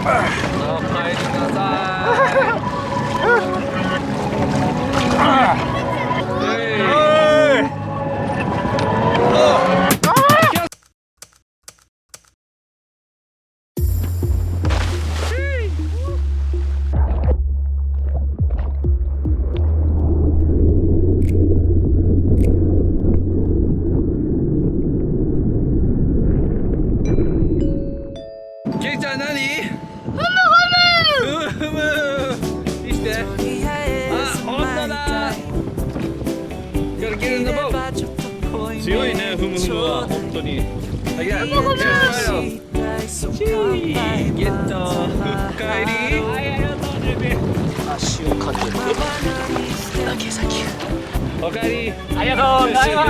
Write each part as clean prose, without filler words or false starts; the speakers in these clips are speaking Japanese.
帰りなさケイちゃん何？ふむ見して。あ、本当だ。Gotta get in the boat。強いね、ふむふむは本当に。ゲット。ふっかえり。足をかける。だけサンキュー。おかえり。ありがとうございま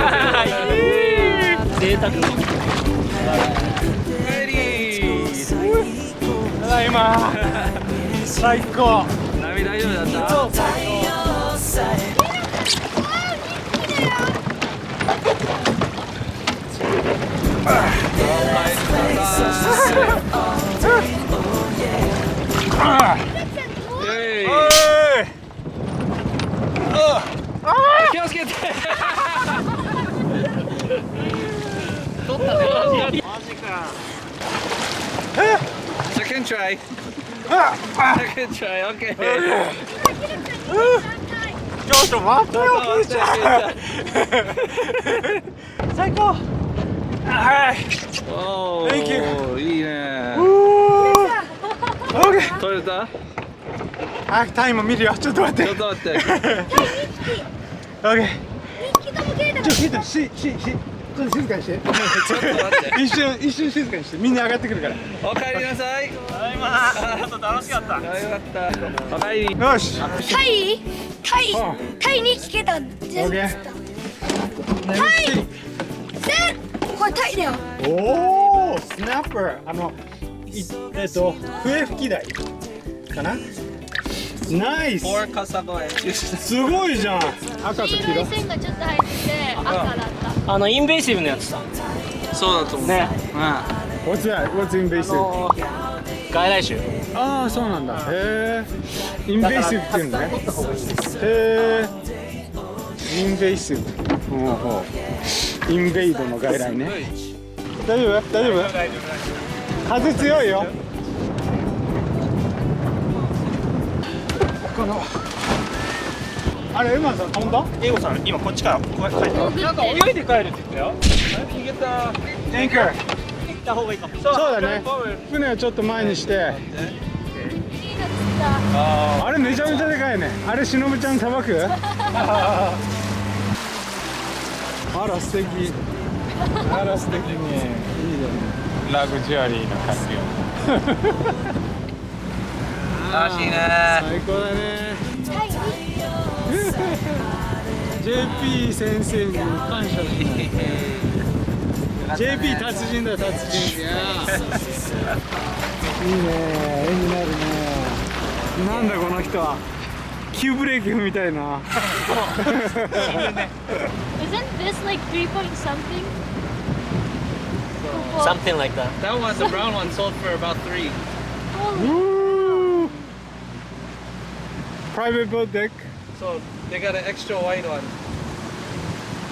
す。贅沢。おかえり。ただいま。最高。波大丈夫だった？気をつけて。取ったね。マジか。Second try. Second try. Okay. ちょっと待ってよ、ケイちゃん。最高。はい。おお。Thank you。いいね。OK。取れた？はい、タイム見るよ。ちょっと待って。ちょっと待って。OK。ちょっと静かにして。ちょっと待って。一瞬静かにして。みんな上がってくるから。お帰りなさい。ただいま。ちょっと楽しかった。よかった。お帰り。よし。タイに聞けたんです。タイ。これタイだよ。おお、スナッパー。笛吹き台かな。ナイス。すごいじゃん。赤と黄色。線がちょっと入ってて赤だった。インベーシブのやつさ。そうだと思うね。What's invasive？外来種。ああ、そうなんだ。へえ。インベーシブっていうのね。へえ。インベーシブ。インベイドの外来ね。大丈夫？大丈夫？風強いよ。このあれ、エマさん飛んだ？エゴさん、今こっちからこうやって帰ってる。なんか泳いで帰るって言ったよ。逃げた。テンク。行った方がいいかも。そうだね。船をちょっと前にして。あれめちゃめちゃでかいね。あれしのぶちゃんさばく？あら素敵。あら素敵ね。いいね。ラグジュアリーな感じよ。楽しいね。最高だね。JP 先生に感謝だ。JP 達人だ、達人。いいね、絵になるね。なんだこの人は。急ブレーキ踏みたいな。Isn't this like 3 point something? Something like that. That one, the brown one, sold for about 3. Woo! Private boat deck. So they got an extra wide one.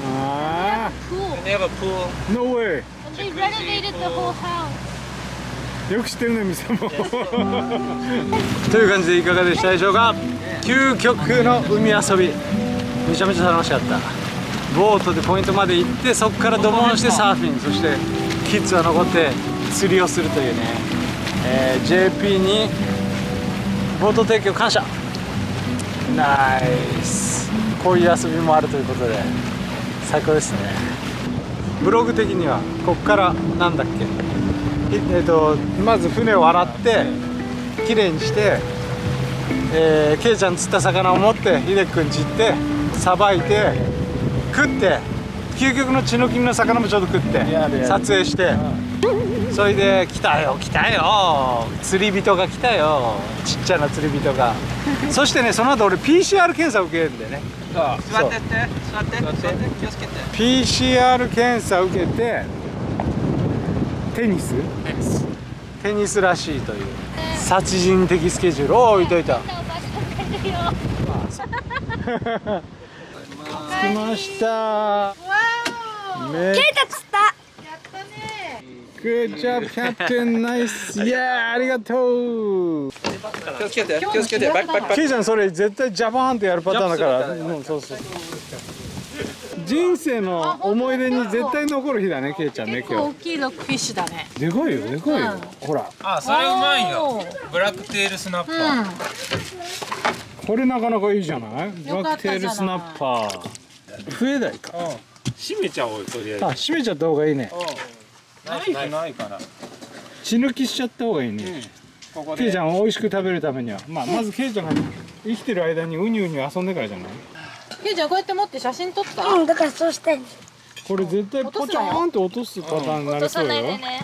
Ah, Cool. And they have a pool. no way. And they renovated the whole house. よく知ってるね、店も。という感じでいかがでしたでしょうか。究極の海遊び、めちゃめちゃ楽しかった。ボートでポイントまで行って、そこからドボンしてサーフィン、そしてキッズは残って釣りをするというね、JP にボート提供感謝。ナイス。こういう遊びもあるということで最高ですね。ブログ的にはここからなんだっけ、まず船を洗ってきれいにして、ケイちゃん釣った魚を持って秀樹くんち行ってさばいて食って、究極の血の気の魚もちょっと食って撮影して、それで来たよ釣り人が来たよ、ちっちゃな釣り人が。そしてね、その後俺 PCR 検査を受けるんだよね。座って気をつけて。 PCR 検査を受けて、テニステニスらしいという殺人的スケジュールを置いといた。着きました。めっちゃ釣った。Good job, Captain. Nice. Yeah, ありがとう。気をつけて、気をつけて。バックバックバック。ケイちゃんそれ絶対ジャパンってやるパターンだから。そうそう。人生の思い出に絶対残る日だね、ケイちゃんね、今日。大きいロックフィッシュだね。でかいよ、でかいよ。ほら。あ、それうまいよ。ブラックテールスナッパー。これなかなかいいじゃない。ブラックテールスナッパー。笛台か。閉めちゃおうよ、とりあえず。あ、閉めちゃった方がいいね。ナイフないから。血抜きしちゃった方がいいね。ケイちゃん美味しく食べるためには、まずケイちゃんが生きてる間にウニウニ遊んでからじゃない。ケイちゃんこうやって持って写真撮った？うん、だからそうしてん。これ絶対ポチャーンって落とすパターンになりそうよ。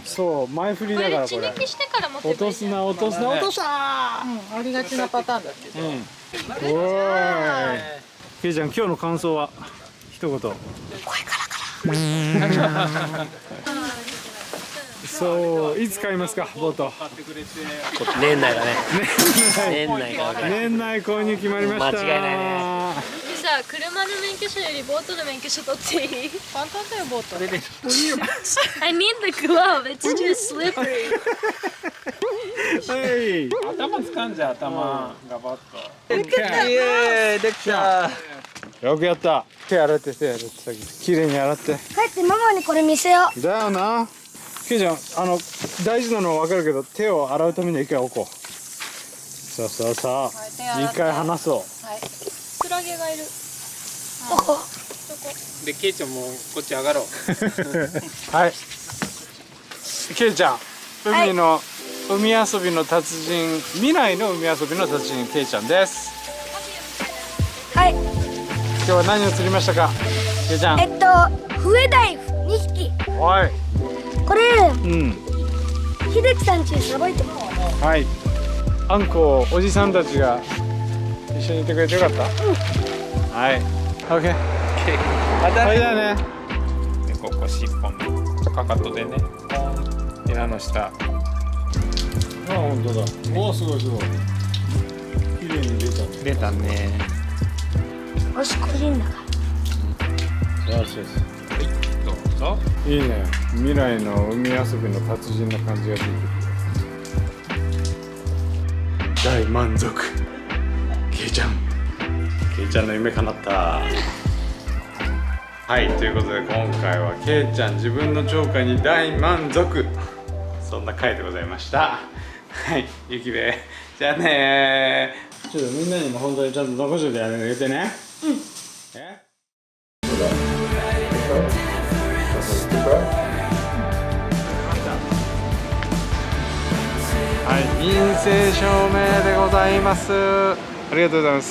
そう、前振りだからこれ。血抜きしてから持って落とすな、落とすな、落としたー。ありがちなパターンだけど。おーい。ケイちゃん今日の感想は一言。そう、いつ買いますか、ボート。年内だね。年内だね。年内購入決まりました。間違いないね。さ、車の免許証よりボートの免許証取っていい？簡単だよボート。I need the glove. It's too slippery. はい。頭掴んじゃう、頭。ガバッと。イエーイ、できた。よくやった。手洗って、手洗って、先きれいに洗って。帰ってママにこれ見せよう。だよな。ケイちゃん、大事なのは分かるけど、手を洗うためには一回置こう。そうそうそう。一回離そう。はい。クラゲがいる。どこ？で、ケイちゃんもこっち上がろう。はい。ケイちゃん、海遊びの達人、未来の海遊びの達人、ケイちゃんです。はい。今日は何を釣りましたか、ケイちゃん。笛台2匹。はい。これ、うん。秀樹さんちさばいても。はい。あんこおじさんたちが一緒にいてくれてよかった。はい。オッケー。はいだね。で、ここ尻尾のかかとでね。エラの下。あ、本当だ。おお、すごいすごい。綺麗に出た。出たね。おしこりんだから。よしよし。はい、どうぞ。いいね。未来の海遊びの達人な感じが出てくる。大満足。ケイちゃんの夢叶った。はい、ということで今回はケイちゃん自分の釣果に大満足、そんな回でございました。はい、ゆきべ、じゃあねー。ちょっとみんなにも本当にちゃんと残しといてあげてね。うん。はい、陰性証明でございます。ありがとうございます。